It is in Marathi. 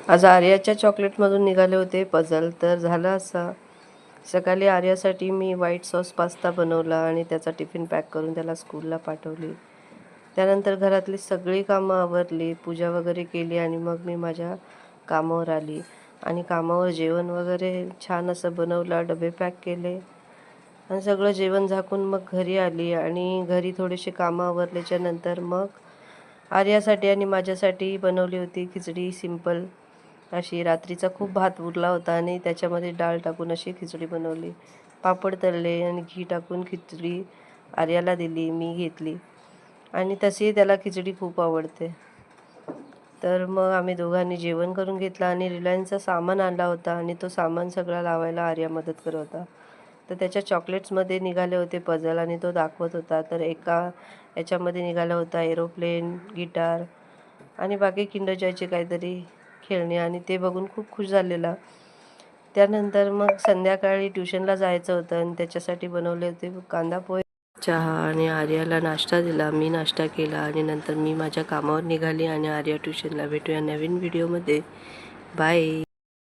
आज आर्याच्या चॉकलेटमधून निघाले होते पझल. तर झालं असं, सकाळी आर्यासाठी मी व्हाईट सॉस पास्ता बनवला आणि त्याचा टिफिन पॅक करून त्याला स्कूलला पाठवली. त्यानंतर घरातली सगळी कामं आवरली, पूजा वगैरे केली आणि मग मी माझ्या कामावर आली. आणि कामावर जेवण वगैरे छान असं बनवलं, डबे पॅक केले आणि सगळं जेवण झाकून मग घरी आली. आणि घरी थोडेसे कामं आवरल्याच्या नंतर मग आर्यासाठी आणि माझ्यासाठी बनवली होती खिचडी सिंपल अशी. रात्रीचा खूप भात उरला होता आणि त्याच्यामध्ये डाळ टाकून अशी खिचडी बनवली. पापड तळले आणि घी टाकून खिचडी आर्याला दिली, मी घेतली. आणि तशीही त्याला खिचडी खूप आवडते. तर मग आम्ही दोघांनी जेवण करून घेतलं आणि रिलायन्सचा सामान आणला होता आणि तो सामान सगळा लावायला आर्या मदत करत होता. तर त्याच्या चॉकलेट्समध्ये निघाले होते पझल आणि तो दाखवत होता. तर एका याच्यामध्ये निघाला होता एरोप्लेन, गिटार आणि बाकी किंडर जॉयचे काहीतरी खेळणे आणि ते बघून खूप खुश झालेला. त्यानंतर मग संध्याकाळी ट्युशनला जायचं होतं आणि त्याच्यासाठी बनवले होते कांदा पोहे, चहा आणि आर्याला नाश्ता दिला. मी नाश्ता केला आणि नंतर मी माझ्या कामावर निघाली आणि आर्या ट्युशनला. भेटूया नवीन व्हिडिओमध्ये. बाय.